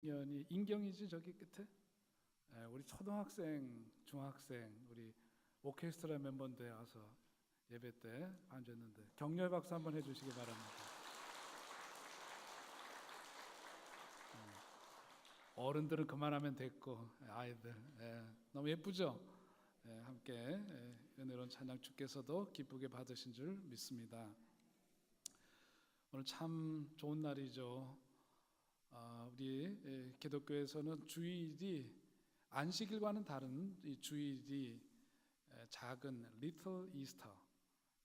인경이지 저기 끝에? 우리 초등학생, 중학생, 우리 오케스트라 멤버들 와서 예배 때 앉았는데 격려의 박수 한번 해주시기 바랍니다. 어른들은 그만하면 됐고 아이들 너무 예쁘죠? 함께 은혜로운 찬양 주께서도 기쁘게 받으신 줄 믿습니다. 오늘 참 좋은 날이죠. 우리 기독교에서는 주일이 안식일과는 다른 이 주일이 작은 리틀 이스터,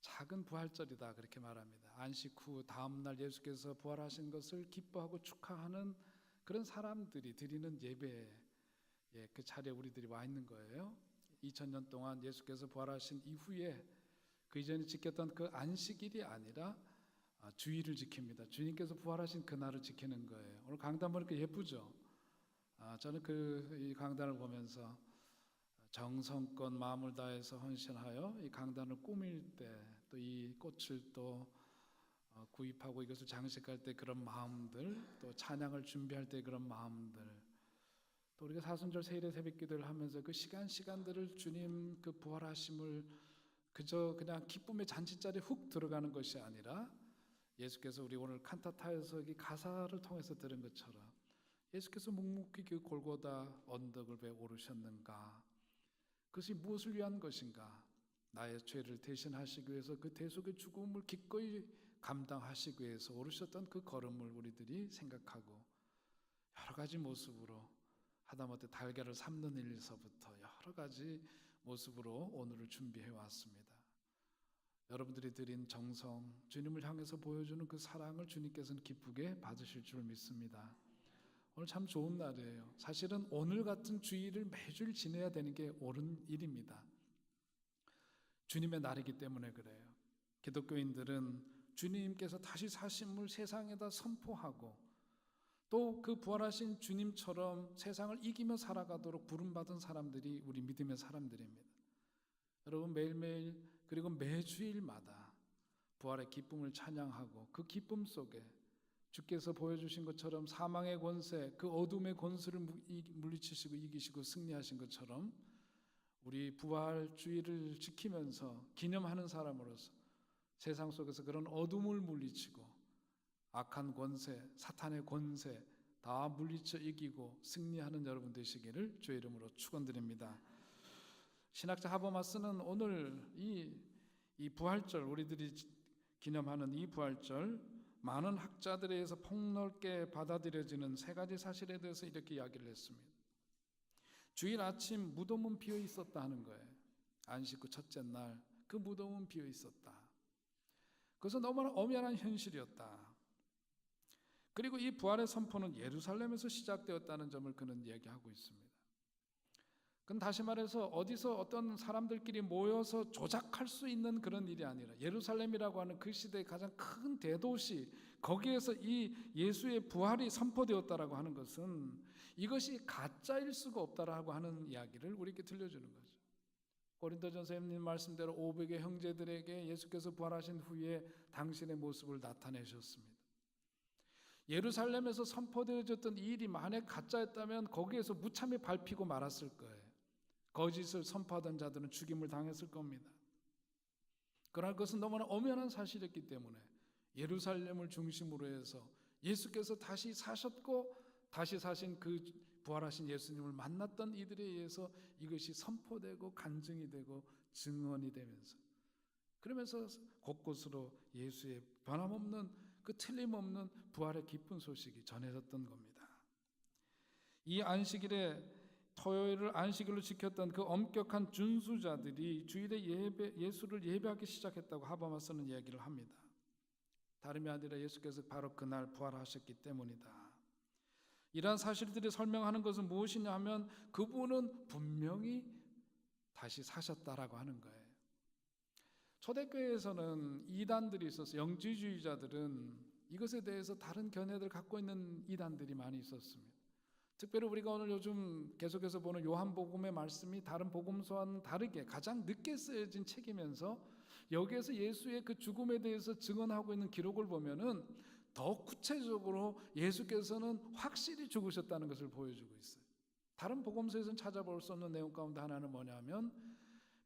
작은 부활절이다 그렇게 말합니다. 안식 후 다음 날 예수께서 부활하신 것을 기뻐하고 축하하는 그런 사람들이 드리는 예배, 그 자리에 우리들이 와 있는 거예요. 2000년 동안 예수께서 부활하신 이후에 그 이전에 지켰던 그 안식일이 아니라 주일을 지킵니다. 주님께서 부활하신 그날을 지키는 거예요. 오늘 강단 보니까 예쁘죠? 저는 이 강단을 보면서 정성껏 마음을 다해서 헌신하여 이 강단을 꾸밀 때 또 이 꽃을 또 구입하고 이것을 장식할 때 그런 마음들, 또 찬양을 준비할 때 그런 마음들, 또 우리가 사순절 세일의 새벽기도를 하면서 그 시간들을 주님 그 부활하심을 그냥 기쁨의 잔치자리에 훅 들어가는 것이 아니라 예수께서 우리 오늘 칸타타에서 이 가사를 통해서 들은 것처럼 예수께서 묵묵히 그 골고다 언덕을 왜 오르셨는가? 그것이 무엇을 위한 것인가? 나의 죄를 대신하시기 위해서 그 대속의 죽음을 기꺼이 감당하시기 위해서 오르셨던 그 걸음을 우리들이 생각하고 여러 가지 모습으로 하다못해 달걀을 삶는 일서부터 여러 가지 모습으로 오늘을 준비해 왔습니다. 여러분들이 드린 정성, 주님을 향해서 보여주는 그 사랑을 주님께서는 기쁘게 받으실 줄 믿습니다. 오늘 참 좋은 날이에요. 사실은 오늘 같은 주일을 매주일 지내야 되는 게 옳은 일입니다. 주님의 날이기 때문에 그래요. 기독교인들은 주님께서 다시 사심을 세상에다 선포하고 또 그 부활하신 주님처럼 세상을 이기며 살아가도록 부름받은 사람들이 우리 믿음의 사람들입니다. 여러분 매일매일 그리고 매주일마다 부활의 기쁨을 찬양하고 그 기쁨 속에 주께서 보여주신 것처럼 사망의 권세, 그 어둠의 권세를 물리치시고 이기시고 승리하신 것처럼 우리 부활 주일을 지키면서 기념하는 사람으로서 세상 속에서 그런 어둠을 물리치고 악한 권세, 사탄의 권세 다 물리쳐 이기고 승리하는 여러분 되시기를 주의 이름으로 축원드립니다. 신학자 하버마스는 오늘 이 부활절, 우리들이 기념하는 이 부활절, 많은 학자들에 의해서 폭넓게 받아들여지는 세 가지 사실에 대해서 이렇게 이야기를 했습니다. 주일 아침 무덤은 비어 있었다 하는 거예요. 안식 후 첫째 날 그 무덤은 비어 있었다. 그것은 너무나 엄연한 현실이었다. 그리고 이 부활의 선포는 예루살렘에서 시작되었다는 점을 그는 이야기하고 있습니다. 그건 다시 말해서 어디서 어떤 사람들끼리 모여서 조작할 수 있는 그런 일이 아니라 예루살렘이라고 하는 그 시대의 가장 큰 대도시, 거기에서 이 예수의 부활이 선포되었다라고 하는 것은 이것이 가짜일 수가 없다라고 하는 이야기를 우리에게 들려주는 거죠. 고린도전서 님 말씀대로 500의 형제들에게 예수께서 부활하신 후에 당신의 모습을 나타내셨습니다. 예루살렘에서 선포되어졌던 이 일이 만약 가짜였다면 거기에서 무참히 밟히고 말았을 거예요. 거짓을 선포하던 자들은 죽임을 당했을 겁니다. 그러나 그것은 너무나 엄연한 사실이었기 때문에 예루살렘을 중심으로 해서 예수께서 다시 사셨고 다시 사신 그 부활하신 예수님을 만났던 이들에 의해서 이것이 선포되고 간증이 되고 증언이 되면서 그러면서 곳곳으로 예수의 변함없는 그 틀림없는 부활의 기쁜 소식이 전해졌던 겁니다. 이 안식일에 토요일을 안식일로 지켰던 그 엄격한 준수자들이 주일에 예수를 예배하기 시작했다고 하버마스는 이야기를 합니다. 다름이 아니라 예수께서 바로 그날 부활하셨기 때문이다. 이러한 사실들이 설명하는 것은 무엇이냐 하면 그분은 분명히 다시 사셨다라고 하는 거예요. 초대교회에서는 이단들이 있어서 영지주의자들은 이것에 대해서 다른 견해를 갖고 있는 이단들이 많이 있었습니다. 특별히 우리가 오늘 요즘 계속해서 보는 요한복음의 말씀이 다른 복음서와는 다르게 가장 늦게 쓰여진 책이면서 여기에서 예수의 그 죽음에 대해서 증언하고 있는 기록을 보면은 더 구체적으로 예수께서는 확실히 죽으셨다는 것을 보여주고 있어요. 다른 복음서에서는 찾아볼 수 없는 내용 가운데 하나는 뭐냐면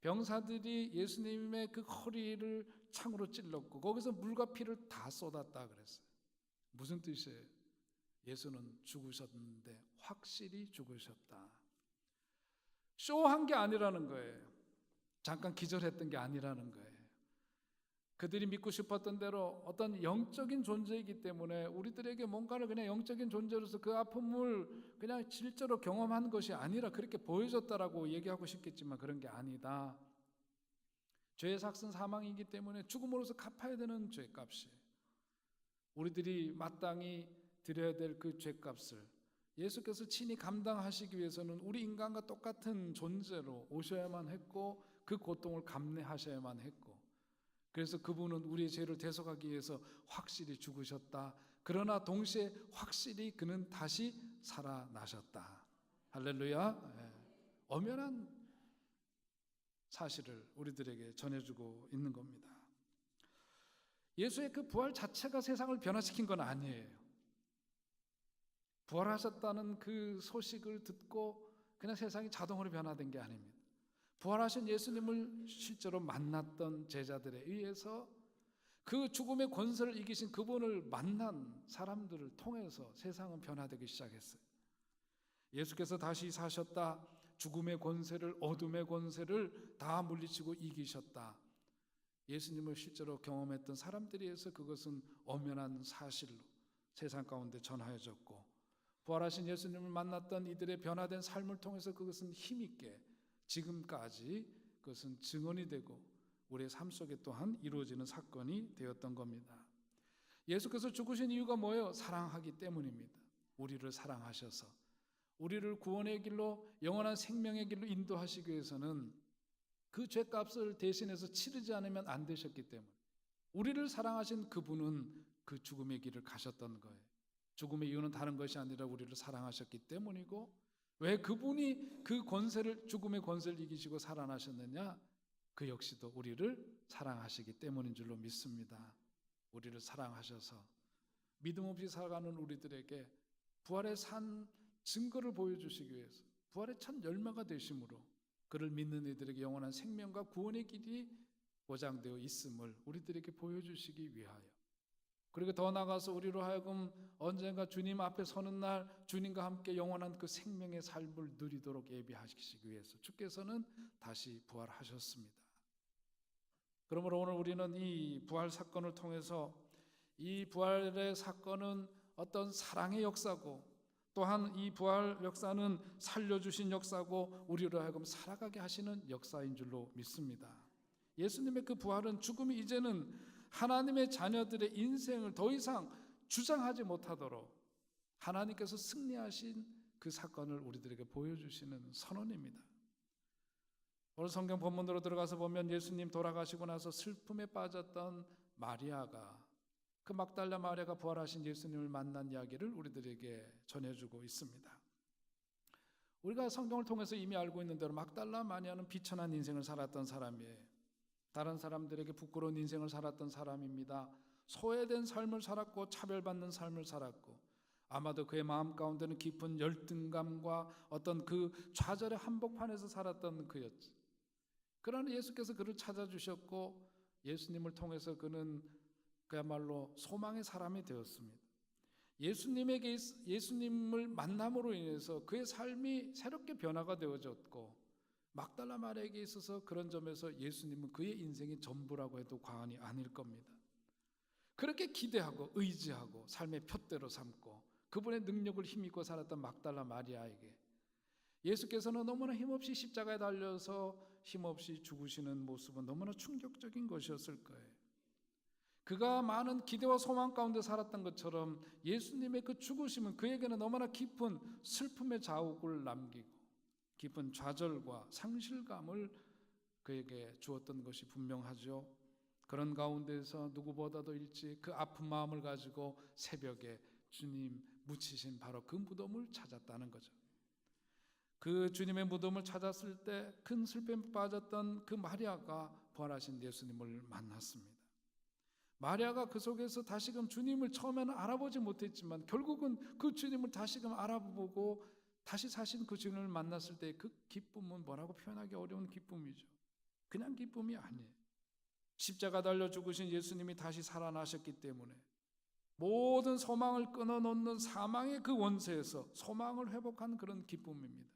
병사들이 예수님의 그 허리를 창으로 찔렀고 거기서 물과 피를 다 쏟았다 그랬어요. 무슨 뜻이에요? 예수는 죽으셨는데 확실히 죽으셨다. 쇼한 게 아니라는 거예요. 잠깐 기절했던 게 아니라는 거예요. 그들이 믿고 싶었던 대로 어떤 영적인 존재이기 때문에 우리들에게 뭔가를 그냥 영적인 존재로서 그 아픔을 그냥 실제로 경험한 것이 아니라 그렇게 보여줬다라고 얘기하고 싶겠지만 그런 게 아니다. 죄의 삭은 사망이기 때문에 죽음으로써 갚아야 되는 죄값이에요. 우리들이 마땅히 드려야 될 그 죄값을 예수께서 친히 감당하시기 위해서는 우리 인간과 똑같은 존재로 오셔야만 했고 그 고통을 감내하셔야만 했고 그래서 그분은 우리의 죄를 대속하기 위해서 확실히 죽으셨다. 그러나 동시에 확실히 그는 다시 살아나셨다. 할렐루야. 네. 엄연한 사실을 우리들에게 전해주고 있는 겁니다. 예수의 그 부활 자체가 세상을 변화시킨 건 아니에요. 부활하셨다는 그 소식을 듣고 그냥 세상이 자동으로 변화된 게 아닙니다. 부활하신 예수님을 실제로 만났던 제자들에 의해서 그 죽음의 권세를 이기신 그분을 만난 사람들을 통해서 세상은 변화되기 시작했어요. 예수께서 다시 사셨다. 죽음의 권세를, 어둠의 권세를 다 물리치고 이기셨다. 예수님을 실제로 경험했던 사람들에 의해서 그것은 엄연한 사실로 세상 가운데 전하여졌고 부활하신 예수님을 만났던 이들의 변화된 삶을 통해서 그것은 힘있게 지금까지 그것은 증언이 되고 우리의 삶 속에 또한 이루어지는 사건이 되었던 겁니다. 예수께서 죽으신 이유가 뭐예요? 사랑하기 때문입니다. 우리를 사랑하셔서 우리를 구원의 길로 영원한 생명의 길로 인도하시기 위해서는 그 죄값을 대신해서 치르지 않으면 안 되셨기 때문에 우리를 사랑하신 그분은 그 죽음의 길을 가셨던 거예요. 죽음의 이유는 다른 것이 아니라 우리를 사랑하셨기 때문이고 왜 그분이 그 권세를 죽음의 권세를 이기시고 살아나셨느냐? 그 역시도 우리를 사랑하시기 때문인 줄로 믿습니다. 우리를 사랑하셔서 믿음 없이 살아가는 우리들에게 부활의 산 증거를 보여주시기 위해서 부활의 첫 열매가 되심으로 그를 믿는 이들에게 영원한 생명과 구원의 길이 보장되어 있음을 우리들에게 보여주시기 위하여 그리고 더 나아가서 우리로 하여금 언젠가 주님 앞에 서는 날 주님과 함께 영원한 그 생명의 삶을 누리도록 예비하시기 위해서 주께서는 다시 부활하셨습니다. 그러므로 오늘 우리는 이 부활 사건을 통해서 이 부활의 사건은 어떤 사랑의 역사고 또한 이 부활 역사는 살려주신 역사고 우리로 하여금 살아가게 하시는 역사인 줄로 믿습니다. 예수님의 그 부활은 죽음이 이제는 하나님의 자녀들의 인생을 더 이상 주장하지 못하도록 하나님께서 승리하신 그 사건을 우리들에게 보여주시는 선언입니다. 오늘 성경 본문으로 들어가서 보면 예수님 돌아가시고 나서 슬픔에 빠졌던 마리아가 그 막달라 마리아가 부활하신 예수님을 만난 이야기를 우리들에게 전해주고 있습니다. 우리가 성경을 통해서 이미 알고 있는 대로 막달라 마리아는 비천한 인생을 살았던 사람이에요. 다른 사람들에게 부끄러운 인생을 살았던 사람입니다. 소외된 삶을 살았고 차별받는 삶을 살았고 아마도 그의 마음 가운데는 깊은 열등감과 어떤 그 좌절의 한복판에서 살았던 그였지. 그러나 예수께서 그를 찾아주셨고 예수님을 통해서 그는 그야말로 소망의 사람이 되었습니다. 예수님을 만남으로 인해서 그의 삶이 새롭게 변화가 되어졌고 막달라 마리아에게 있어서 그런 점에서 예수님은 그의 인생이 전부라고 해도 과언이 아닐 겁니다. 그렇게 기대하고 의지하고 삶의 푯대로 삼고 그분의 능력을 힘입고 살았던 막달라 마리아에게 예수께서는 너무나 힘없이 십자가에 달려서 힘없이 죽으시는 모습은 너무나 충격적인 것이었을 거예요. 그가 많은 기대와 소망 가운데 살았던 것처럼 예수님의 그 죽으심은 그에게는 너무나 깊은 슬픔의 자욱을 남기고 깊은 좌절과 상실감을 그에게 주었던 것이 분명하죠. 그런 가운데서 누구보다도 일찍 그 아픈 마음을 가지고 새벽에 주님 묻히신 바로 그 무덤을 찾았다는 거죠. 그 주님의 무덤을 찾았을 때 큰 슬픔에 빠졌던 그 마리아가 부활하신 예수님을 만났습니다. 마리아가 그 속에서 다시금 주님을 처음에는 알아보지 못했지만 결국은 그 주님을 다시금 알아보고 다시 사신 그 주님을 만났을 때 그 기쁨은 뭐라고 표현하기 어려운 기쁨이죠. 그냥 기쁨이 아니에요. 십자가 달려 죽으신 예수님이 다시 살아나셨기 때문에 모든 소망을 끊어놓는 사망의 그 원세에서 소망을 회복한 그런 기쁨입니다.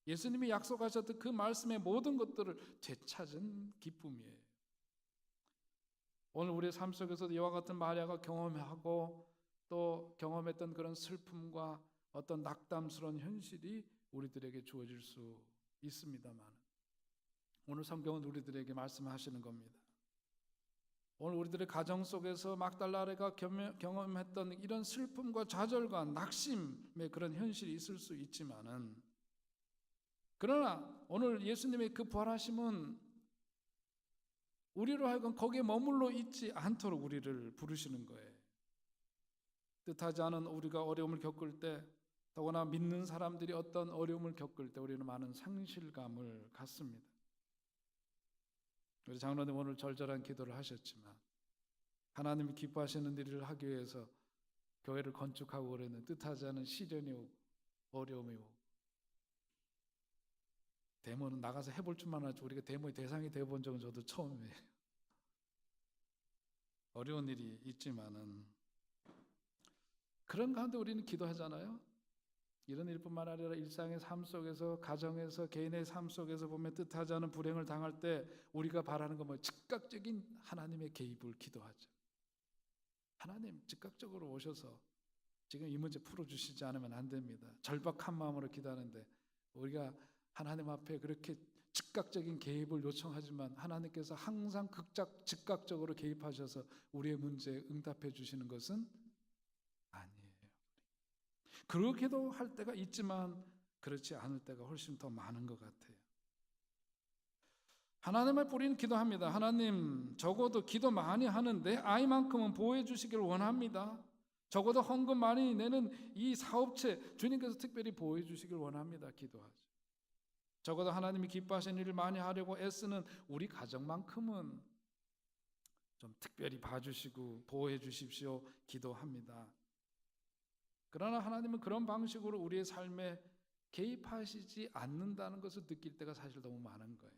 예수님이 약속하셨던 그 말씀의 모든 것들을 되찾은 기쁨이에요. 오늘 우리의 삶 속에서도 이와 같은 마리아가 경험하고 또 경험했던 그런 슬픔과 어떤 낙담스러운 현실이 우리들에게 주어질 수 있습니다만 오늘 성경은 우리들에게 말씀하시는 겁니다. 오늘 우리들의 가정 속에서 막달라가 경험했던 이런 슬픔과 좌절과 낙심의 그런 현실이 있을 수 있지만은 그러나 오늘 예수님의 그 부활하심은 우리로 하여금 거기에 머물러 있지 않도록 우리를 부르시는 거예요. 뜻하지 않은 우리가 어려움을 겪을 때 더구나 믿는 사람들이 어떤 어려움을 겪을 때 우리는 많은 상실감을 갖습니다. 우리 장로님 오늘 절절한 기도를 하셨지만 하나님이 기뻐하시는 일을 하기 위해서 교회를 건축하고 그랬는데 뜻하지 않은 시련이 오고 어려움이 오고 데모는 나가서 해볼 줄만 알지 우리가 데모의 대상이 되어본 적은 저도 처음이에요. 어려운 일이 있지만은 그런 가운데 우리는 기도하잖아요. 이런 일뿐만 아니라 일상의 삶 속에서 가정에서 개인의 삶 속에서 보면 뜻하지 않은 불행을 당할 때 우리가 바라는 건 뭐 즉각적인 하나님의 개입을 기도하죠. 하나님 즉각적으로 오셔서 지금 이 문제 풀어주시지 않으면 안 됩니다. 절박한 마음으로 기도하는데 우리가 하나님 앞에 그렇게 즉각적인 개입을 요청하지만 하나님께서 항상 즉각적으로 개입하셔서 우리의 문제에 응답해 주시는 것은 아니에요. 그렇게도 할 때가 있지만 그렇지 않을 때가 훨씬 더 많은 것 같아요. 하나님을 우리는 기도합니다. 하나님 적어도 기도 많이 하는데 아이만큼은 보호해 주시길 원합니다. 적어도 헌금 많이 내는 이 사업체 주님께서 특별히 보호해 주시길 원합니다. 기도하죠. 적어도 하나님이 기뻐하시는 일을 많이 하려고 애쓰는 우리 가정만큼은 좀 특별히 봐주시고 보호해 주십시오. 기도합니다. 그러나 하나님은 그런 방식으로 우리의 삶에 개입하시지 않는다는 것을 느낄 때가 사실 너무 많은 거예요.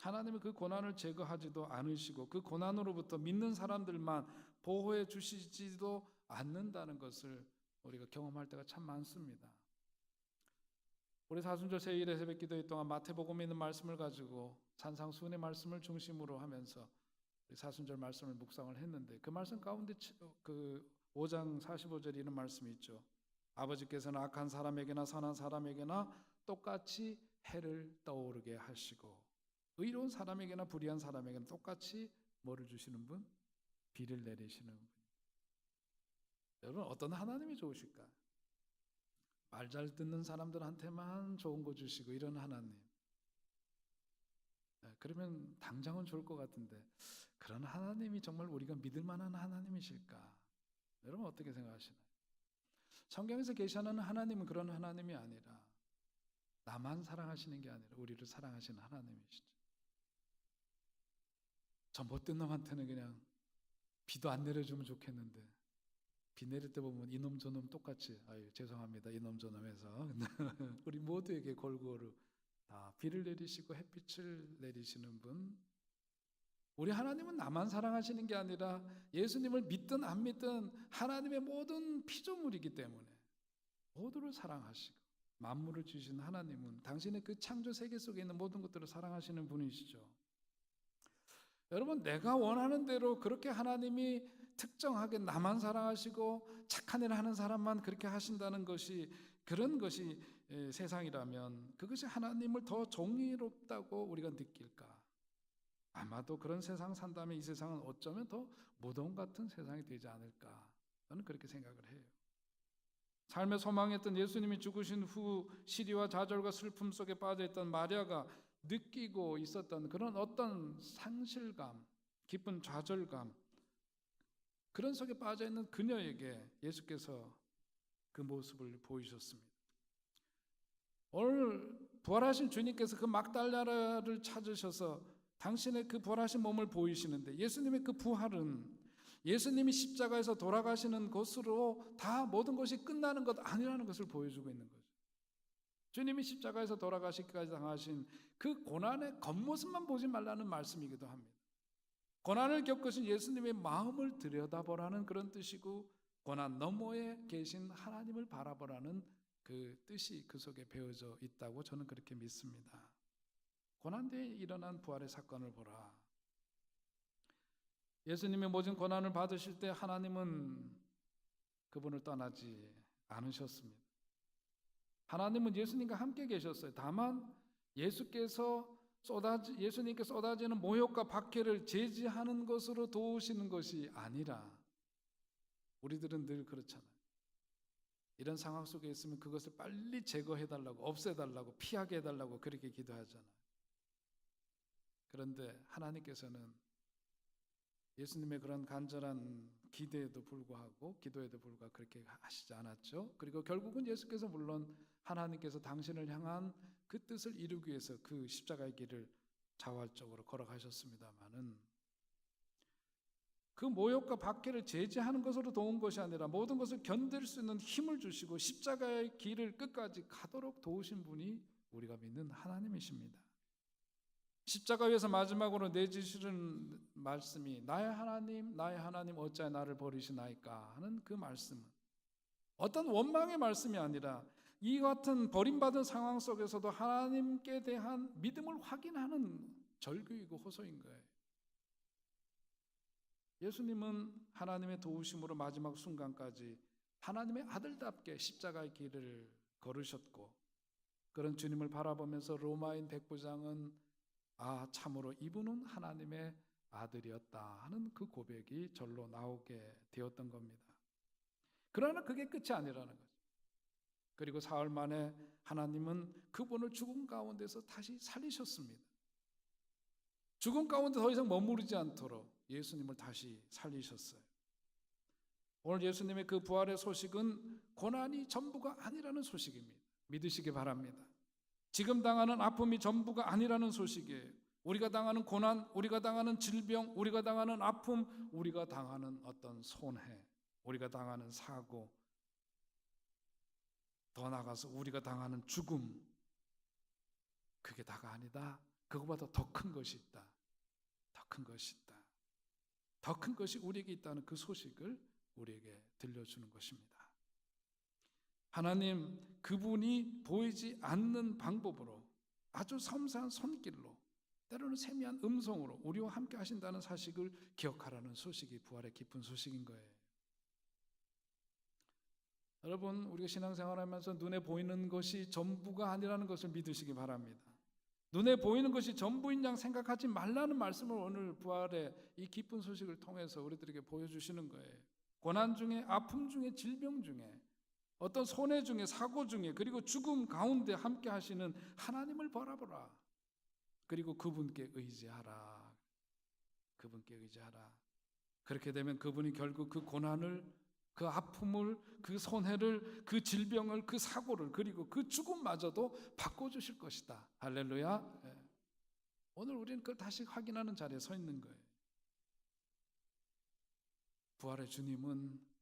하나님은 그 고난을 제거하지도 않으시고 그 고난으로부터 믿는 사람들만 보호해 주시지도 않는다는 것을 우리가 경험할 때가 참 많습니다. 우리 사순절 제1회 새벽 기도회 동안 마태복음에 있는 말씀을 가지고 산상수훈의 말씀을 중심으로 하면서 우리 사순절 말씀을 묵상을 했는데 그 말씀 가운데 그 5장 45절에 이런 말씀이 있죠. 아버지께서는 악한 사람에게나 선한 사람에게나 똑같이 해를 떠오르게 하시고 의로운 사람에게나 불의한 사람에게나 똑같이 뭐를 주시는 분? 비를 내리시는 분. 여러분 어떤 하나님이 좋으실까? 말 잘 듣는 사람들한테만 좋은 거 주시고 이런 하나님. 그러면 당장은 좋을 것 같은데 그런 하나님이 정말 우리가 믿을 만한 하나님이실까? 여러분 어떻게 생각하시나요? 성경에서 계시하는 하나님은 그런 하나님이 아니라 나만 사랑하시는 게 아니라 우리를 사랑하시는 하나님이시죠. 저 못된 놈한테는 그냥 비도 안 내려주면 좋겠는데 비 내릴 때 보면 이놈 저놈 똑같이 아유 죄송합니다 이놈 저놈 해서 우리 모두에게 골고루 다 비를 내리시고 햇빛을 내리시는 분. 우리 하나님은 나만 사랑하시는 게 아니라 예수님을 믿든 안 믿든 하나님의 모든 피조물이기 때문에 모두를 사랑하시고 만물을 주신 하나님은 당신의 그 창조 세계 속에 있는 모든 것들을 사랑하시는 분이시죠. 여러분 내가 원하는 대로 그렇게 하나님이 특정하게 나만 사랑하시고 착한 일을 하는 사람만 그렇게 하신다는 것이 그런 것이 세상이라면 그것이 하나님을 더 정의롭다고 우리가 느낄까? 아마도 그런 세상 산다면 이 세상은 어쩌면 더 무덤 같은 세상이 되지 않을까? 저는 그렇게 생각을 해요. 삶의 소망했던 예수님이 죽으신 후 시리와 좌절과 슬픔 속에 빠져있던 마리아가 느끼고 있었던 그런 어떤 상실감, 깊은 좌절감 그런 속에 빠져있는 그녀에게 예수께서 그 모습을 보이셨습니다. 오늘 부활하신 주님께서 그 막달라를 찾으셔서 당신의 그 부활하신 몸을 보이시는데 예수님의 그 부활은 예수님이 십자가에서 돌아가시는 것으로 다 모든 것이 끝나는 것 아니라는 것을 보여주고 있는 거죠. 주님이 십자가에서 돌아가시기까지 당하신 그 고난의 겉모습만 보지 말라는 말씀이기도 합니다. 고난을 겪으신 예수님의 마음을 들여다보라는 그런 뜻이고, 고난 너머에 계신 하나님을 바라보라는 그 뜻이 그 속에 배어져 있다고 저는 그렇게 믿습니다. 고난 뒤에 일어난 부활의 사건을 보라. 예수님의 모든 고난을 받으실 때 하나님은 그분을 떠나지 않으셨습니다. 하나님은 예수님과 함께 계셨어요. 다만 예수님께 쏟아지는 모욕과 박해를 제지하는 것으로 도우시는 것이 아니라, 우리들은 늘 그렇잖아요. 이런 상황 속에 있으면 그것을 빨리 제거해달라고, 없애달라고, 피하게 해달라고 그렇게 기도하잖아요. 그런데 하나님께서는 예수님의 그런 간절한 기도에도 불구하고 그렇게 하시지 않았죠. 그리고 결국은 예수께서, 물론 하나님께서 당신을 향한 그 뜻을 이루기 위해서 그 십자가의 길을 자활적으로 걸어가셨습니다마는, 그 모욕과 박해를 제지하는 것으로 도운 것이 아니라 모든 것을 견딜 수 있는 힘을 주시고 십자가의 길을 끝까지 가도록 도우신 분이 우리가 믿는 하나님이십니다. 십자가 위에서 마지막으로 내주시는 말씀이 나의 하나님 어찌하여 나를 버리시나이까 하는 그 말씀은 어떤 원망의 말씀이 아니라 이 같은 버림받은 상황 속에서도 하나님께 대한 믿음을 확인하는 절규이고 호소인 거예요. 예수님은 하나님의 도우심으로 마지막 순간까지 하나님의 아들답게 십자가의 길을 걸으셨고, 그런 주님을 바라보면서 로마인 백부장은 참으로 이분은 하나님의 아들이었다 하는 그 고백이 절로 나오게 되었던 겁니다. 그러나 그게 끝이 아니라는 거죠. 그리고 사흘 만에 하나님은 그분을 죽음 가운데서 다시 살리셨습니다. 죽음 가운데 더 이상 머무르지 않도록 예수님을 다시 살리셨어요. 오늘 예수님의 그 부활의 소식은 고난이 전부가 아니라는 소식입니다. 믿으시기 바랍니다. 지금 당하는 아픔이 전부가 아니라는 소식이에요. 우리가 당하는 고난, 우리가 당하는 질병, 우리가 당하는 아픔, 우리가 당하는 어떤 손해, 우리가 당하는 사고, 더 나아가서 우리가 당하는 죽음, 그게 다가 아니다. 그것보다 더 큰 것이 있다. 더 큰 것이 있다. 더 큰 것이 우리에게 있다는 그 소식을 우리에게 들려주는 것입니다. 하나님, 그분이 보이지 않는 방법으로, 아주 섬세한 손길로, 때로는 세미한 음성으로 우리와 함께 하신다는 사실을 기억하라는 소식이 부활의 깊은 소식인 거예요. 여러분, 우리가 신앙생활하면서 눈에 보이는 것이 전부가 아니라는 것을 믿으시기 바랍니다. 눈에 보이는 것이 전부인 양 생각하지 말라는 말씀을 오늘 부활의 이 기쁜 소식을 통해서 우리들에게 보여주시는 거예요. 고난 중에, 아픔 중에, 질병 중에, 어떤 손해 중에, 사고 중에, 그리고 죽음 가운데 함께 하시는 하나님을 바라보라. 그리고 그분께 의지하라. 그분께 의지하라. 그렇게 되면 그분이 결국 그 고난을, 그 아픔을, 그 손해를, 그 질병을, 그 사고를, 그리고 그 죽음마저도 바꿔주실 것이다. 할렐루야. 오늘 우리는 그걸 다시 확인하는 자리에 서 있는 거예요. 부활의 주님은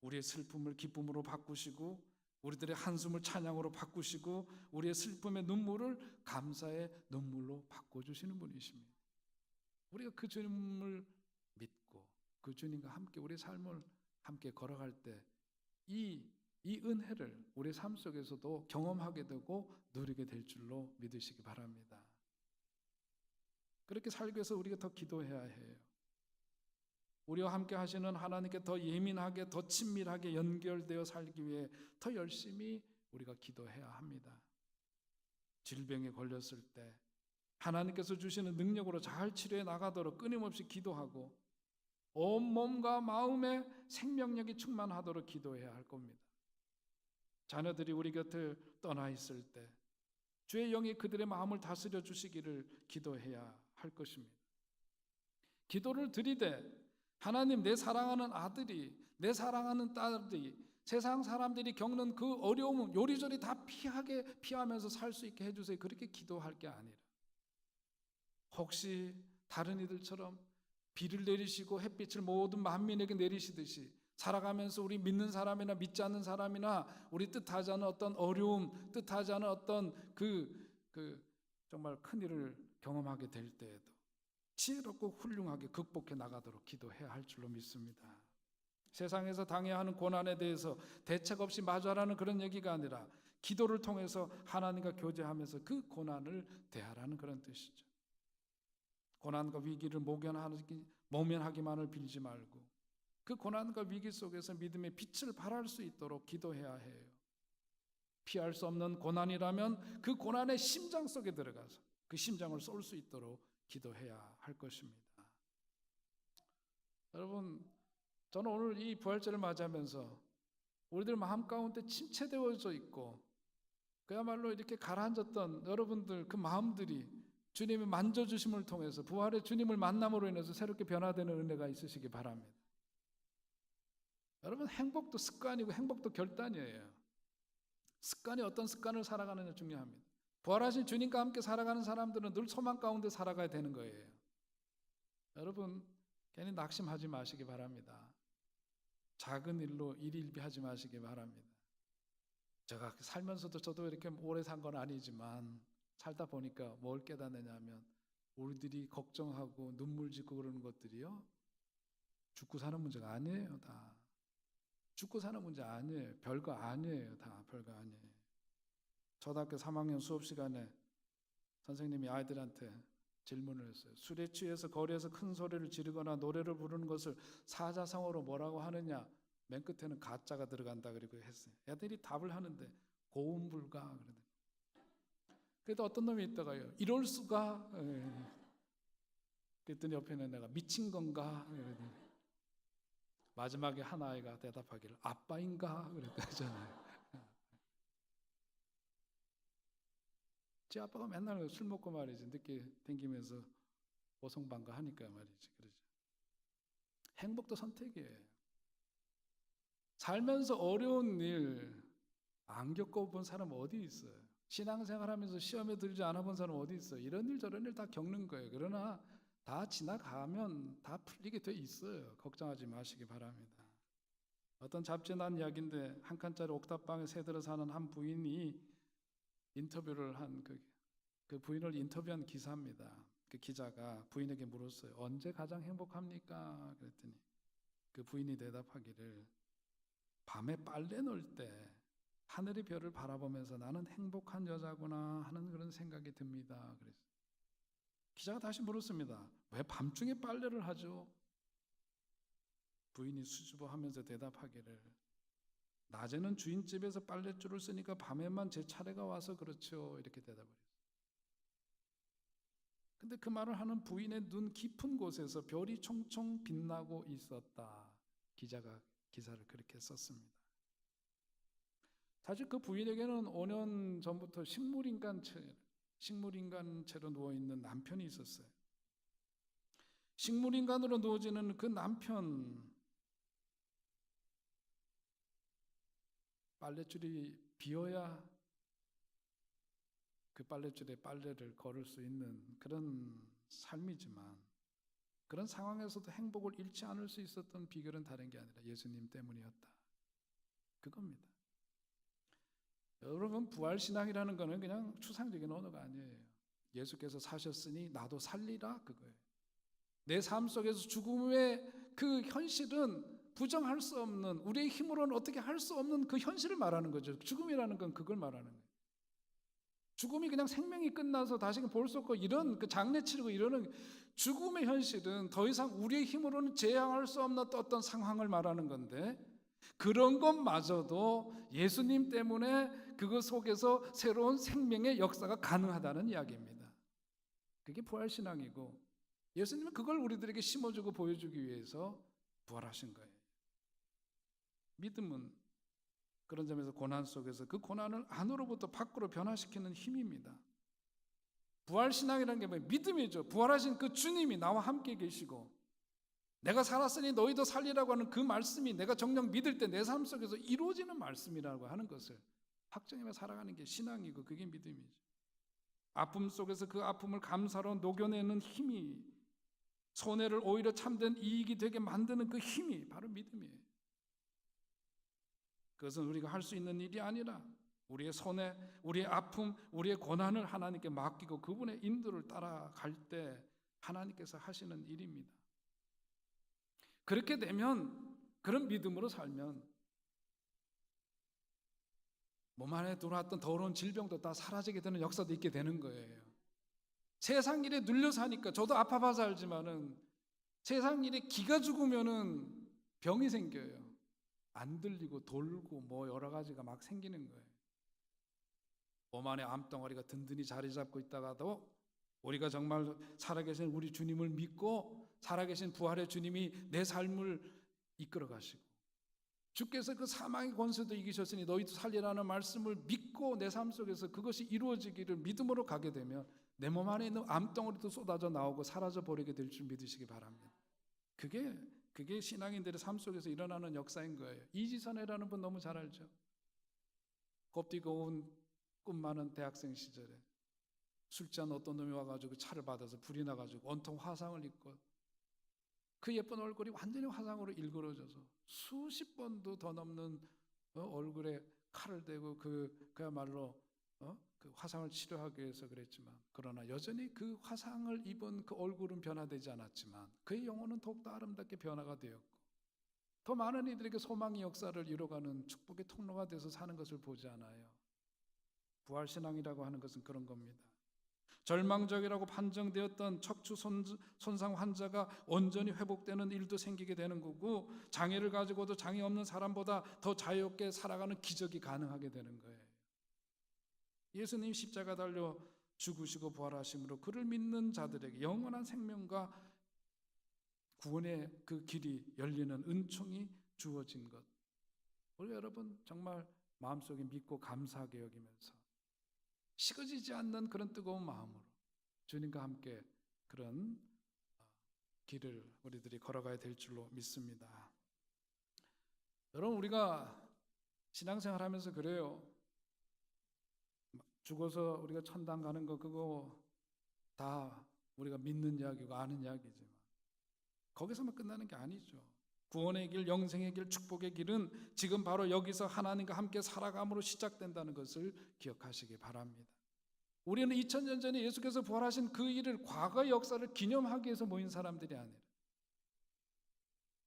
우리의 슬픔을 기쁨으로 바꾸시고, 우리들의 한숨을 찬양으로 바꾸시고, 우리의 슬픔의 눈물을 감사의 눈물로 바꿔주시는 분이십니다. 우리가 그 주님을 믿고 그 주님과 함께 우리의 삶을 함께 걸어갈 때 이 은혜를 우리의 삶 속에서도 경험하게 되고 누리게 될 줄로 믿으시기 바랍니다. 그렇게 살기 위해서 우리가 더 기도해야 해요. 우리와 함께 하시는 하나님께 더 예민하게, 더 친밀하게 연결되어 살기 위해 더 열심히 우리가 기도해야 합니다. 질병에 걸렸을 때 하나님께서 주시는 능력으로 잘 치료해 나가도록 끊임없이 기도하고 온 몸과 마음에 생명력이 충만하도록 기도해야 할 겁니다. 자녀들이 우리 곁을 떠나 있을 때 주의 영이 그들의 마음을 다스려 주시기를 기도해야 할 것입니다. 기도를 드리되 하나님, 내 사랑하는 아들이, 내 사랑하는 딸이, 세상 사람들이 겪는 그 어려움은 요리조리 다 피하면서 살 수 있게 해주세요. 그렇게 기도할 게 아니라 혹시 다른 이들처럼 비를 내리시고 햇빛을 모든 만민에게 내리시듯이 살아가면서 우리 믿는 사람이나 믿지 않는 사람이나 우리 뜻하지 않은 어떤 어려움, 뜻하지 않은 어떤 정말 큰 일을 경험하게 될 때에도 지혜롭고 훌륭하게 극복해 나가도록 기도해야 할 줄로 믿습니다. 세상에서 당해야 하는 고난에 대해서 대책 없이 마주하라는 그런 얘기가 아니라 기도를 통해서 하나님과 교제하면서 그 고난을 대하라는 그런 뜻이죠. 고난과 위기를 모면하기만을 빌지 말고 그 고난과 위기 속에서 믿음의 빛을 발할 수 있도록 기도해야 해요. 피할 수 없는 고난이라면 그 고난의 심장 속에 들어가서 그 심장을 쏠 수 있도록 기도해야 할 것입니다. 여러분, 저는 오늘 이 부활절을 맞이하면서 우리들 마음 가운데 침체되어져 있고 그야말로 이렇게 가라앉았던 여러분들 그 마음들이 주님의 만져주심을 통해서 부활의 주님을 만남으로 인해서 새롭게 변화되는 은혜가 있으시기 바랍니다. 여러분, 행복도 습관이고 행복도 결단이에요. 습관이 어떤 습관을 살아가느냐 중요합니다. 부활하신 주님과 함께 살아가는 사람들은 늘 소망 가운데 살아가야 되는 거예요. 여러분, 괜히 낙심하지 마시기 바랍니다. 작은 일로 일일비하지 마시기 바랍니다. 제가 살면서도 저도 이렇게 오래 산 건 아니지만 살다 보니까 뭘 깨닫느냐면 우리들이 걱정하고 눈물 짓고 그러는 것들이요, 죽고 사는 문제가 아니에요. 다 죽고 사는 문제 아니에요. 별거 아니에요. 다 별거 아니에요. 초등학교 3학년 수업 시간에 선생님이 아이들한테 질문을 했어요. 술에 취해서 거리에서 큰 소리를 지르거나 노래를 부르는 것을 사자성어로 뭐라고 하느냐? 맨 끝에는 가짜가 들어간다 그리고 했어요. 애들이 답을 하는데 고음불가 그러더니. 그래도 어떤 놈이 있다가요, 이럴 수가. 그랬더니 옆에는 내가 미친 건가? 마지막에 한 아이가 대답하기를 아빠인가? 그랬다잖아요. 제 아빠가 맨날 술 먹고 말이지 늦게 댕기면서 오성방가 하니까 말이지. 그러죠. 행복도 선택이에요. 살면서 어려운 일 안 겪어본 사람 어디 있어요? 신앙생활하면서 시험에 들지 않아본 사람 어디 있어요? 이런 일 저런 일 다 겪는 거예요. 그러나 다 지나가면 다 풀리게 돼 있어요. 걱정하지 마시기 바랍니다. 어떤 잡지에 난 이야기인데 한 칸짜리 옥탑방에 새들어 사는 한 부인이 인터뷰를 한 그 부인을 인터뷰한 기사입니다. 그 기자가 부인에게 물었어요. 언제 가장 행복합니까? 그랬더니 그 부인이 대답하기를 밤에 빨래 넣을 때 하늘의 별을 바라보면서 나는 행복한 여자구나 하는 그런 생각이 듭니다. 그래서 기자가 다시 물었습니다. 왜 밤중에 빨래를 하죠? 부인이 수줍어하면서 대답하기를 낮에는 주인집에서 빨랫줄을 쓰니까 밤에만 제 차례가 와서 그렇죠. 이렇게 대답을 했어요. 근데 그 말을 하는 부인의 눈 깊은 곳에서 별이 총총 빛나고 있었다. 기자가 기사를 그렇게 썼습니다. 사실 그 부인에게는 5년 전부터 식물인간체로 누워있는 남편이 있었어요. 식물인간으로 누워지는 그 남편, 빨랫줄이 비어야 그 빨랫줄에 빨래를 걸을 수 있는 그런 삶이지만 그런 상황에서도 행복을 잃지 않을 수 있었던 비결은 다른 게 아니라 예수님 때문이었다. 그겁니다. 여러분, 부활신앙이라는 거는 그냥 추상적인 언어가 아니에요. 예수께서 사셨으니 나도 살리라, 그거예요. 내 삶 속에서 죽음의 그 현실은 부정할 수 없는, 우리의 힘으로는 어떻게 할 수 없는 그 현실을 말하는 거죠. 죽음이라는 건 그걸 말하는 거예요. 죽음이 그냥 생명이 끝나서 다시는 볼 수 없고 이런 그 장례 치르고 이러는 죽음의 현실은 더 이상 우리의 힘으로는 제어할 수 없는 어떤 상황을 말하는 건데 그런 것마저도 예수님 때문에 그것 속에서 새로운 생명의 역사가 가능하다는 이야기입니다. 그게 부활신앙이고 예수님은 그걸 우리들에게 심어주고 보여주기 위해서 부활하신 거예요. 믿음은 그런 점에서 고난 속에서 그 고난을 안으로부터 밖으로 변화시키는 힘입니다. 부활신앙이라는 게 뭐예요? 믿음이죠. 부활하신 그 주님이 나와 함께 계시고 내가 살았으니 너희도 살리라고 하는 그 말씀이 내가 정녕 믿을 때 내 삶 속에서 이루어지는 말씀이라고 하는 것을 확정하며 살아가는 게 신앙이고 그게 믿음이죠. 아픔 속에서 그 아픔을 감사로 녹여내는 힘이, 손해를 오히려 참된 이익이 되게 만드는 그 힘이 바로 믿음이에요. 그것은 우리가 할 수 있는 일이 아니라 우리의 손해, 우리의 아픔, 우리의 고난을 하나님께 맡기고 그분의 인도를 따라갈 때 하나님께서 하시는 일입니다. 그렇게 되면, 그런 믿음으로 살면 몸 안에 들어왔던 더러운 질병도 다 사라지게 되는 역사도 있게 되는 거예요. 세상 일에 눌려 사니까, 저도 아파봐서 알지만은 세상 일에 기가 죽으면은 병이 생겨요. 안 들리고 돌고 뭐 여러 가지가 막 생기는 거예요. 몸 안에 암덩어리가 든든히 자리 잡고 있다가도 우리가 정말 살아계신 우리 주님을 믿고 살아계신 부활의 주님이 내 삶을 이끌어 가시고, 주께서 그 사망의 권세도 이기셨으니 너희도 살리라는 말씀을 믿고 내 삶 속에서 그것이 이루어지기를 믿음으로 가게 되면 내 몸 안에 있는 암덩어리도 쏟아져 나오고 사라져 버리게 될 줄 믿으시기 바랍니다. 그게 신앙인들의 삶 속에서 일어나는 역사인 거예요. 이지선이라는 분 너무 잘 알죠? 곱디고 온 꿈 많은 대학생 시절에 술 취한 어떤 놈이 와가지고 차를 받아서 불이 나가지고 온통 화상을 입고 그 예쁜 얼굴이 완전히 화상으로 일그러져서 수십 번도 더 넘는 얼굴에 칼을 대고 그야말로 그 화상을 치료하기 위해서 그랬지만, 그러나 여전히 그 화상을 입은 그 얼굴은 변화되지 않았지만 그의 영혼은 더욱더 아름답게 변화가 되었고 더 많은 이들에게 소망의 역사를 이뤄가는 축복의 통로가 돼서 사는 것을 보지 않아요. 부활신앙이라고 하는 것은 그런 겁니다. 절망적이라고 판정되었던 척추 손상 환자가 온전히 회복되는 일도 생기게 되는 거고, 장애를 가지고도 장애 없는 사람보다 더 자유롭게 살아가는 기적이 가능하게 되는 거예요. 예수님 십자가 달려 죽으시고 부활하심으로 그를 믿는 자들에게 영원한 생명과 구원의 그 길이 열리는 은총이 주어진 것, 우리 여러분 정말 마음속에 믿고 감사하게 여기면서 식어지지 않는 그런 뜨거운 마음으로 주님과 함께 그런 길을 우리들이 걸어가야 될 줄로 믿습니다. 여러분, 우리가 신앙생활 하면서 그래요. 죽어서 우리가 천당 가는 거 그거 다 우리가 믿는 이야기고 아는 이야기지만 거기서만 끝나는 게 아니죠. 구원의 길, 영생의 길, 축복의 길은 지금 바로 여기서 하나님과 함께 살아감으로 시작된다는 것을 기억하시기 바랍니다. 우리는 2000년 전에 예수께서 부활하신 그 일을, 과거의 역사를 기념하기 위해서 모인 사람들이 아니라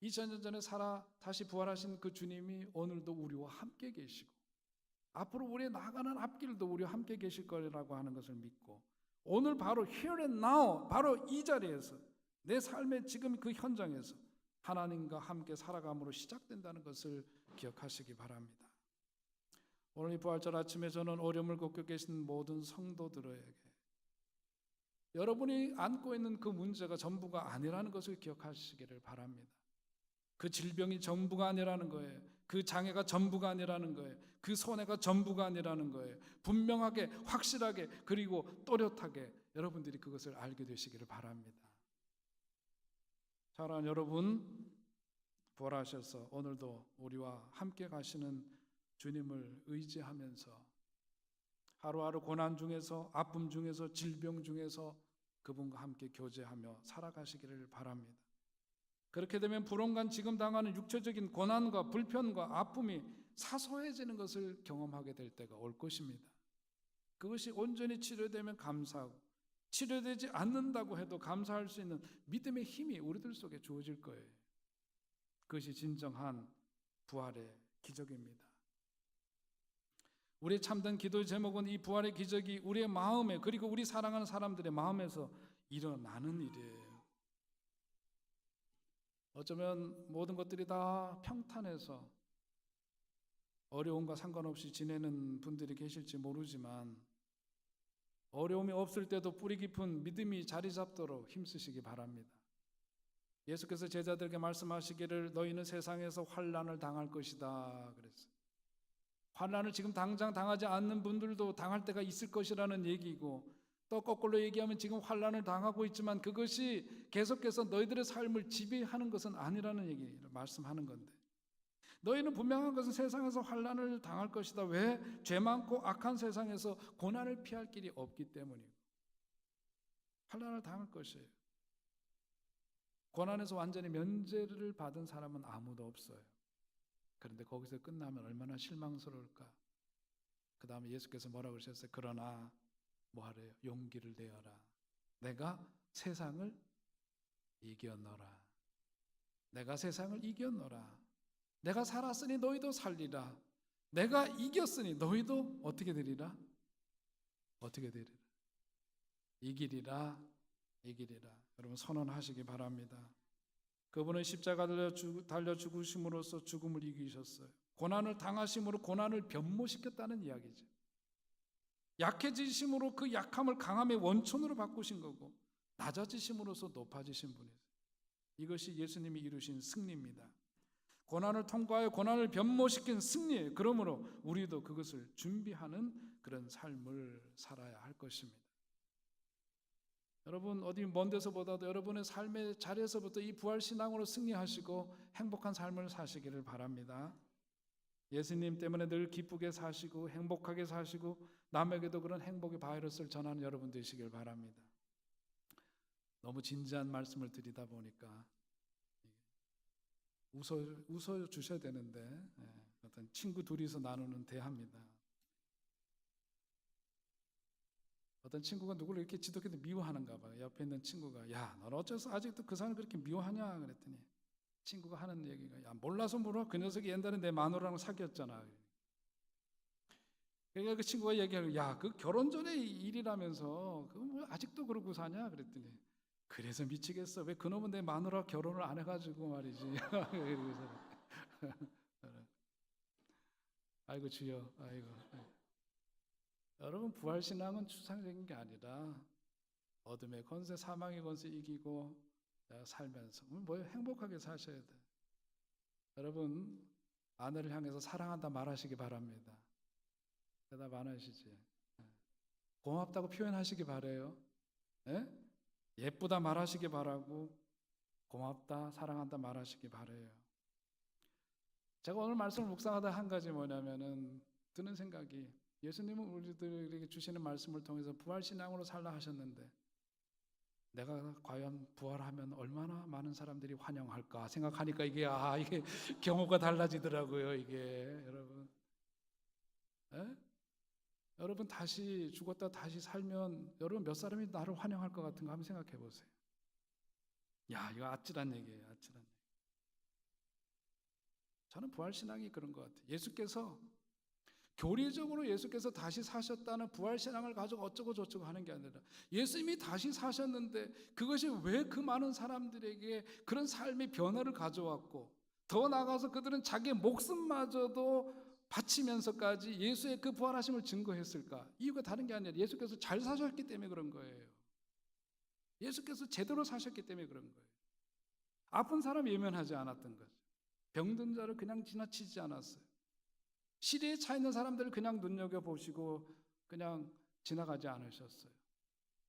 2000년 전에 다시 부활하신 그 주님이 오늘도 우리와 함께 계시고 앞으로 우리의 나아가는 앞길도 우리와 함께 계실 거라고 하는 것을 믿고, 오늘 바로 here and now, 바로 이 자리에서 내 삶의 지금 그 현장에서 하나님과 함께 살아감으로 시작된다는 것을 기억하시기 바랍니다. 오늘 이 부활절 아침에 저는 어려움을 겪고 계신 모든 성도들에게 여러분이 안고 있는 그 문제가 전부가 아니라는 것을 기억하시기를 바랍니다. 그 질병이 전부가 아니라는 거예요. 그 장애가 전부가 아니라는 거예요. 그 손해가 전부가 아니라는 거예요. 분명하게, 확실하게, 그리고 또렷하게 여러분들이 그것을 알게 되시기를 바랍니다. 사랑하는 여러분, 부활하셔서 오늘도 우리와 함께 가시는 주님을 의지하면서 하루하루 고난 중에서, 아픔 중에서, 질병 중에서 그분과 함께 교제하며 살아가시기를 바랍니다. 그렇게 되면 불온간 지금 당하는 육체적인 고난과 불편과 아픔이 사소해지는 것을 경험하게 될 때가 올 것입니다. 그것이 온전히 치료되면 감사하고, 치료되지 않는다고 해도 감사할 수 있는 믿음의 힘이 우리들 속에 주어질 거예요. 그것이 진정한 부활의 기적입니다. 우리의 참된 기도의 제목은 이 부활의 기적이 우리의 마음에, 그리고 우리 사랑하는 사람들의 마음에서 일어나는 일이에요. 어쩌면 모든 것들이 다 평탄해서 어려움과 상관없이 지내는 분들이 계실지 모르지만, 어려움이 없을 때도 뿌리 깊은 믿음이 자리 잡도록 힘쓰시기 바랍니다. 예수께서 제자들에게 말씀하시기를 너희는 세상에서 환난을 당할 것이다 그랬어요. 환난을 지금 당장 당하지 않는 분들도 당할 때가 있을 것이라는 얘기이고, 또 거꾸로 얘기하면 지금 환난을 당하고 있지만 그것이 계속해서 너희들의 삶을 지배하는 것은 아니라는 얘기를 말씀하는 건데, 너희는 분명한 것은 세상에서 환난을 당할 것이다. 왜? 죄 많고 악한 세상에서 고난을 피할 길이 없기 때문이고 환난을 당할 것이에요. 고난에서 완전히 면제를 받은 사람은 아무도 없어요. 그런데 거기서 끝나면 얼마나 실망스러울까. 그 다음에 예수께서 뭐라고 그러셨어요? 그러나 뭐 하래요? 용기를 내어라. 내가 세상을 이겨노라. 내가 세상을 이겨노라. 내가 살았으니 너희도 살리라. 내가 이겼으니 너희도 어떻게 되리라? 어떻게 되리라? 이기리라. 이기리라. 여러분 선언하시기 바랍니다. 그분은 십자가 달려 죽으심으로써 죽음을 이기셨어요. 고난을 당하심으로 고난을 변모시켰다는 이야기죠. 약해지심으로 그 약함을 강함의 원천으로 바꾸신 거고 낮아지심으로써 높아지신 분이세요. 이것이 예수님이 이루신 승리입니다. 고난을 통과하여 고난을 변모시킨 승리예요. 그러므로 우리도 그것을 준비하는 그런 삶을 살아야 할 것입니다. 여러분 어디 먼 데서보다도 여러분의 삶의 자리에서부터 이 부활신앙으로 승리하시고 행복한 삶을 사시기를 바랍니다. 예수님 때문에 늘 기쁘게 사시고 행복하게 사시고 남에게도 그런 행복의 바이러스를 전하는 여러분 되시길 바랍니다. 너무 진지한 말씀을 드리다 보니까 웃어 주셔야 되는데 어떤 친구 둘이서 나누는 대화입니다. 어떤 친구가 누구를 이렇게 지독하게 미워하는가 봐요. 옆에 있는 친구가 야, 넌 어째서 아직도 그 사람을 그렇게 미워하냐 그랬더니 친구가 하는 얘기가 야, 몰라서 물어. 그 녀석이 옛날에 내 마누라랑 사귀었잖아. 그러니까 그 친구가 얘기하고 야, 그 결혼 전에 일이라면서 그 뭐 아직도 그러고 사냐 그랬더니 그래서 미치겠어. 왜 그놈은 내 마누라 결혼을 안 해가지고 말이지. 아이고 주여, 아이고. 여러분 부활신앙은 추상적인 게 아니라 어둠의 권세, 사망의 권세 이기고 살면서 뭐 행복하게 사셔야 돼. 여러분 아내를 향해서 사랑한다 말하시기 바랍니다. 대답 안 하시지? 고맙다고 표현하시기 바래요. 예? 예쁘다 말하시기 바라고 고맙다, 사랑한다 말하시기 바래요. 제가 오늘 말씀을 묵상하다 한 가지 뭐냐면은 드는 생각이 예수님은 우리들에게 주시는 말씀을 통해서 부활신앙으로 살라 하셨는데 내가 과연 부활하면 얼마나 많은 사람들이 환영할까 생각하니까 이게 경우가 달라지더라고요. 이게 여러분, 에? 여러분 다시 죽었다 다시 살면 여러분 몇 사람이 나를 환영할 것 같은 거 한번 생각해 보세요. 야, 이거 아찔한 얘기예요. 아찔한 얘기. 저는 부활신앙이 그런 것 같아요. 예수께서 교리적으로 예수께서 다시 사셨다는 부활신앙을 가지고 어쩌고 저쩌고 하는 게 아니라 예수님이 다시 사셨는데 그것이 왜 그 많은 사람들에게 그런 삶의 변화를 가져왔고 더 나아가서 그들은 자기의 목숨마저도 바치면서까지 예수의 그 부활하심을 증거했을까? 이유가 다른 게 아니라 예수께서 잘 사셨기 때문에 그런 거예요. 예수께서 제대로 사셨기 때문에 그런 거예요. 아픈 사람 외면하지 않았던 거죠. 병든 자를 그냥 지나치지 않았어요. 시대에 차 있는 사람들을 그냥 눈여겨보시고 그냥 지나가지 않으셨어요.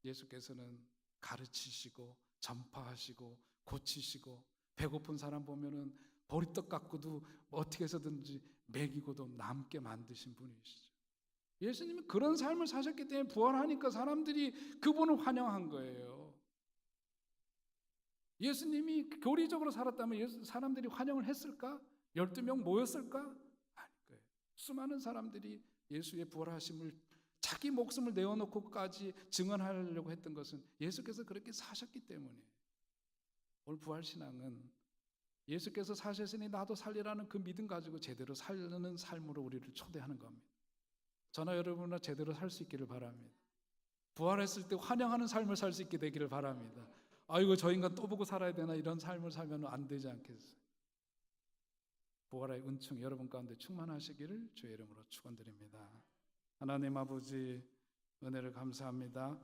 예수께서는 가르치시고 전파하시고 고치시고 배고픈 사람 보면은 보리떡 갖고도 어떻게 해서든지 먹이고도 남게 만드신 분이시죠. 예수님은 그런 삶을 사셨기 때문에 부활하니까 사람들이 그분을 환영한 거예요. 예수님이 교리적으로 살았다면 사람들이 환영을 했을까? 12명 모였을까? 아닐 거예요. 수많은 사람들이 예수의 부활하심을 자기 목숨을 내어놓고까지 증언하려고 했던 것은 예수께서 그렇게 사셨기 때문에 오늘 부활신앙은 예수께서 사셨으니 나도 살리라는 그 믿음 가지고 제대로 살는 삶으로 우리를 초대하는 겁니다. 저나 여러분은 제대로 살 수 있기를 바랍니다. 부활했을 때 환영하는 삶을 살 수 있게 되기를 바랍니다. 아이고 저 인간 또 보고 살아야 되나 이런 삶을 살면 안 되지 않겠어요? 부활의 은총 여러분 가운데 충만하시기를 주의 이름으로 축원드립니다. 하나님 아버지 은혜를 감사합니다.